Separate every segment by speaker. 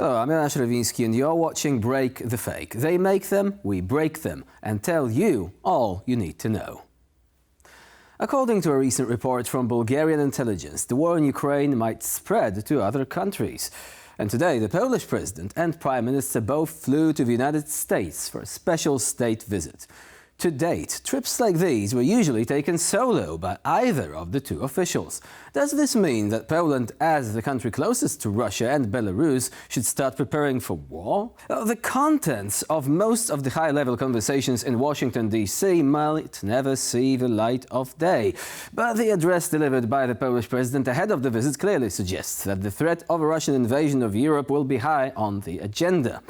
Speaker 1: Hello, I'm Jan Szrewiński and you're watching Break the Fake. They make them, we break them, and tell you all you need to know. According to a recent report from Bulgarian intelligence, the war in Ukraine might spread to other countries. And today, the Polish president and prime minister both flew to the United States for a special state visit. To date, trips like these were usually taken solo by either of the two officials. Does this mean that Poland, as the country closest to Russia and Belarus, should start preparing for war? The contents of most of the high-level conversations in Washington, D.C. might never see the light of day. But the address delivered by the Polish president ahead of the visit clearly suggests that the threat of a Russian invasion of Europe will be high on the agenda.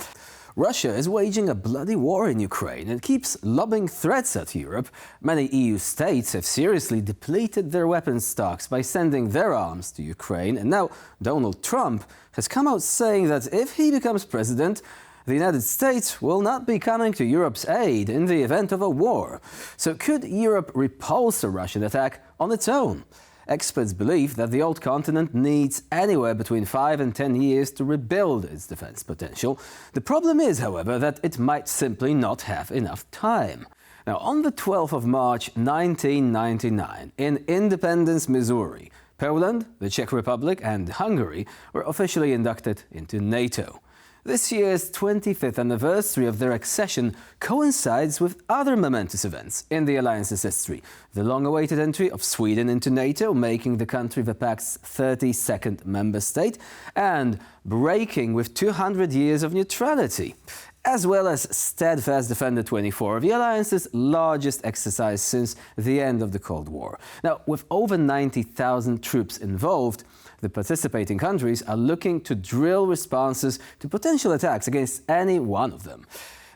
Speaker 1: Russia is waging a bloody war in Ukraine and keeps lobbing threats at Europe. Many EU states have seriously depleted their weapons stocks by sending their arms to Ukraine. And now Donald Trump has come out saying that if he becomes president, the United States will not be coming to Europe's aid in the event of a war. So could Europe repulse a Russian attack on its own? Experts believe that the old continent needs anywhere between 5 and 10 years to rebuild its defense potential. The problem is, however, that it might simply not have enough time. Now, on the 12th of March 1999, in Independence, Missouri, Poland, the Czech Republic and Hungary were officially inducted into NATO. This year's 25th anniversary of their accession coincides with other momentous events in the alliance's history. The long-awaited entry of Sweden into NATO, making the country the pact's 32nd member state, and breaking with 200 years of neutrality, as well as Steadfast Defender 24, the alliance's largest exercise since the end of the Cold War. Now, with over 90,000 troops involved, the participating countries are looking to drill responses to potential attacks against any one of them.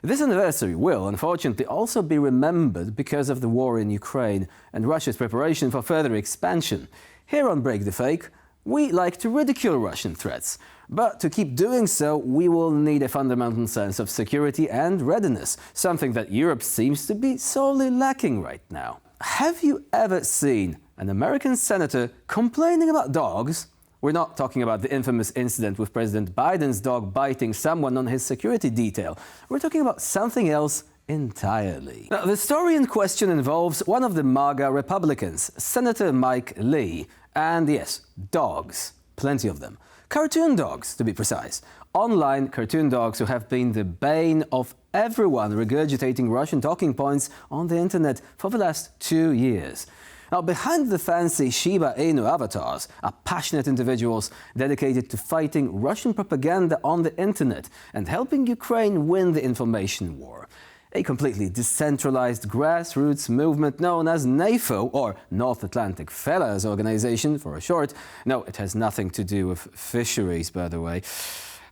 Speaker 1: This anniversary will, unfortunately, also be remembered because of the war in Ukraine and Russia's preparation for further expansion. Here on Break the Fake, we like to ridicule Russian threats. But to keep doing so, we will need a fundamental sense of security and readiness, something that Europe seems to be sorely lacking right now. Have you ever seen an American senator complaining about dogs? We're not talking about the infamous incident with President Biden's dog biting someone on his security detail. We're talking about something else entirely. Now, the story in question involves one of the MAGA Republicans, Senator Mike Lee. And yes, dogs. Plenty of them. Cartoon dogs, to be precise. Online cartoon dogs who have been the bane of everyone regurgitating Russian talking points on the internet for the last 2 years. Now, behind the fancy Shiba Inu avatars are passionate individuals dedicated to fighting Russian propaganda on the internet and helping Ukraine win the information war. A completely decentralized grassroots movement known as NATO, or North Atlantic Fellas Organization for short. No, it has nothing to do with fisheries, by the way.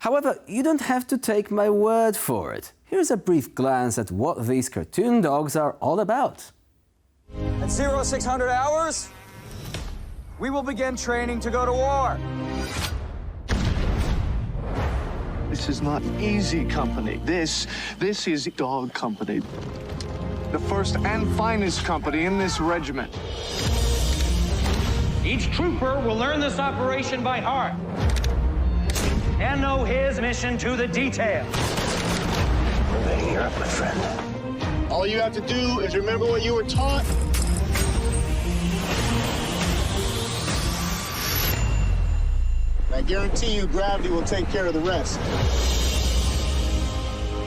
Speaker 1: However, you don't have to take my word for it. Here's a brief glance at what these cartoon dogs are all about.
Speaker 2: At 0600 hours, we will begin training to go to war.
Speaker 3: This is not easy company. This is dog company. The first and finest company in this regiment.
Speaker 4: Each trooper will learn this operation by heart and know his mission to the detail.
Speaker 3: We're ready here, my friend. All you have to do is remember what you were taught. I guarantee you gravity will take care of the rest.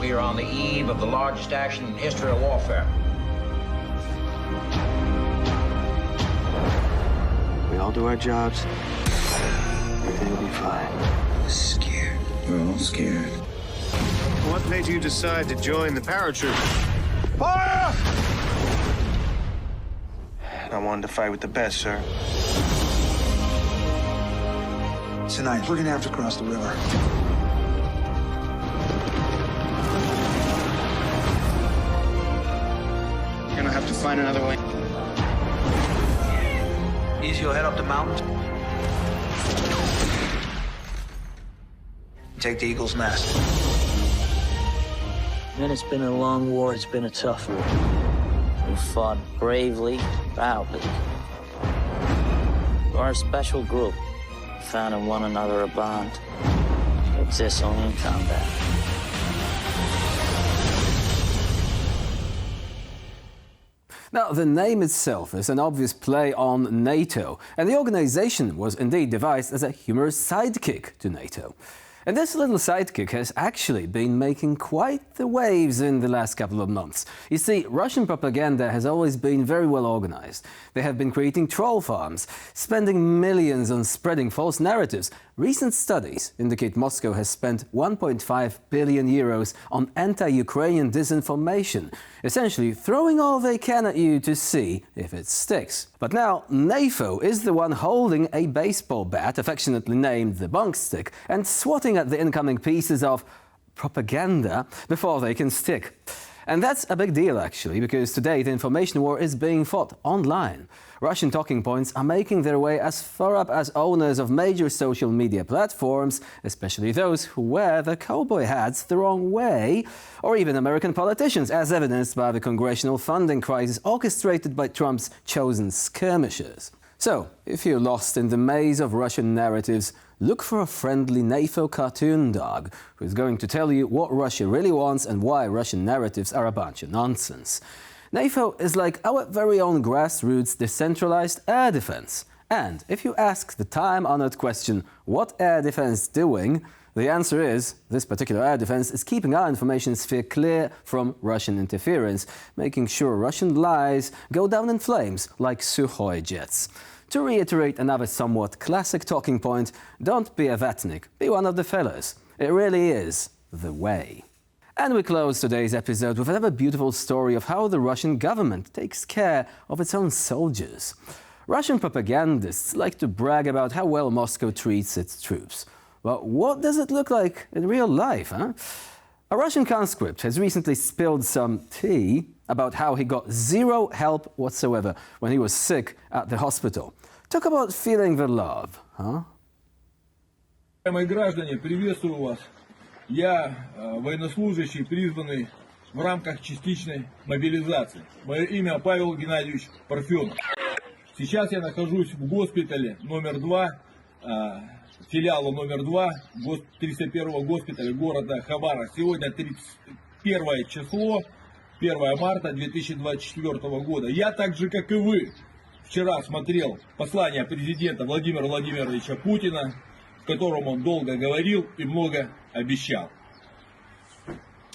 Speaker 5: We are on the eve of the largest action in the history of warfare.
Speaker 3: We all do our jobs. Everything will be fine.
Speaker 5: Scared. We're all scared.
Speaker 3: What made you decide to join the paratroopers? Fire! I wanted to fight with the best, sir.
Speaker 6: Tonight, we're gonna have to cross the river.
Speaker 3: You're gonna have to find another way.
Speaker 5: Easy, you'll head up the mountain. Take the Eagle's Nest.
Speaker 7: And it's been a long war, it's been a tough war. We fought bravely, proudly. We're a special group. Found in one another a bond. exists only in combat.
Speaker 1: Now, the name itself is an obvious play on NATO, and the organization was indeed devised as a humorous sidekick to NATO. And this little sidekick has actually been making quite the waves in the last couple of months. You see, Russian propaganda has always been very well organized. They have been creating troll farms, spending millions on spreading false narratives. Recent studies indicate Moscow has spent 1.5 billion euros on anti-Ukrainian disinformation, essentially throwing all they can at you to see if it sticks. But now NATO is the one holding a baseball bat, affectionately named the bunk stick, and swatting at the incoming pieces of propaganda before they can stick. And that's a big deal, actually, because today the information war is being fought online. Russian talking points are making their way as far up as owners of major social media platforms, especially those who wear the cowboy hats the wrong way, or even American politicians, as evidenced by the congressional funding crisis orchestrated by Trump's chosen skirmishers. So, if you're lost in the maze of Russian narratives, look for a friendly NATO cartoon dog who's going to tell you what Russia really wants and why Russian narratives are a bunch of nonsense. NATO is like our very own grassroots decentralized air defense. And if you ask the time-honored question, what air defense doing? The answer is, this particular air defense is keeping our information sphere clear from Russian interference, making sure Russian lies go down in flames like Sukhoi jets. To reiterate another somewhat classic talking point, don't be a vatnik, be one of the fellas. It really is the way. And we close today's episode with another beautiful story of how the Russian government takes care of its own soldiers. Russian propagandists like to brag about how well Moscow treats its troops. But what does it look like in real life, huh? A Russian conscript has recently spilled some tea about how he got zero help whatsoever when he was sick at the hospital. Talk about feeling the love, huh?
Speaker 8: Мои граждане, приветствую вас. Я военнослужащий, призванный в рамках частичной мобилизации. Мое имя Павел Геннадьевич Парфенов. Сейчас я нахожусь в госпитале номер 2, филиала номер 2, 301-го госпиталя города Хабаровск. Сегодня 31 число, 1 марта 2024 года. Я так же, как и вы, вчера смотрел послание президента Владимира Владимировича Путина, в котором он долго говорил и много обещал.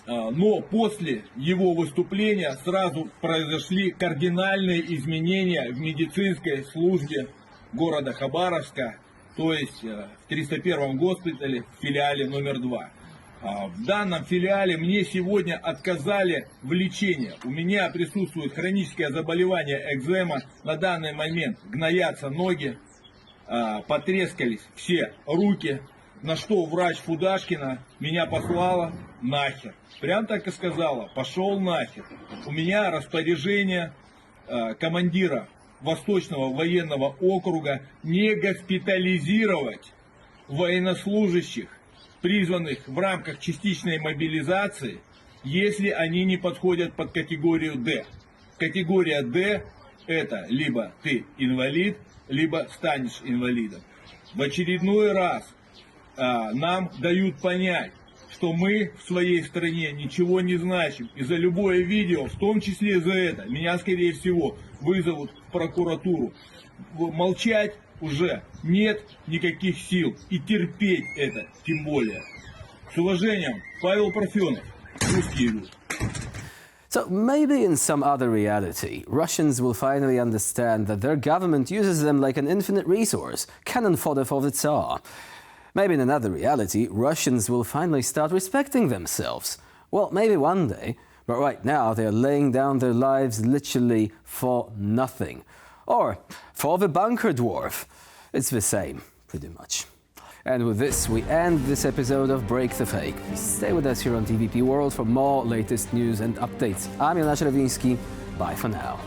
Speaker 8: Но после его выступления сразу произошли кардинальные изменения в медицинской службе города Хабаровска, то есть в 301-м госпитале в филиале номер 2. В данном филиале мне сегодня отказали в лечении. У меня присутствует хроническое заболевание экзема. На данный момент гноятся ноги, потрескались все руки. На что врач Фудашкина меня послала нахер. Прям так и сказала, пошел нахер. У меня распоряжение командира Восточного военного округа не госпитализировать военнослужащих, призванных в рамках частичной мобилизации, если они не подходят под категорию D. Категория D – это либо ты инвалид, либо станешь инвалидом. В очередной раз нам дают понять, что мы в своей стране ничего не значим. И за любое видео, в том числе за это, меня, скорее всего, вызовут в прокуратуру. Молчать уже нет никаких сил. И терпеть это тем более. С уважением, Павел Парфенов, русский язык.
Speaker 1: So maybe in some other reality, Russians will finally understand that their government uses them like an infinite resource, cannon fodder for the Tsar. Maybe in another reality, Russians will finally start respecting themselves. Well, maybe one day, but right now they're laying down their lives literally for nothing. Or for the bunker dwarf. It's the same, pretty much. And with this, we end this episode of Break the Fake. Stay with us here on TVP World for more latest news and updates. I'm Jonasz Rewiński. Bye for now.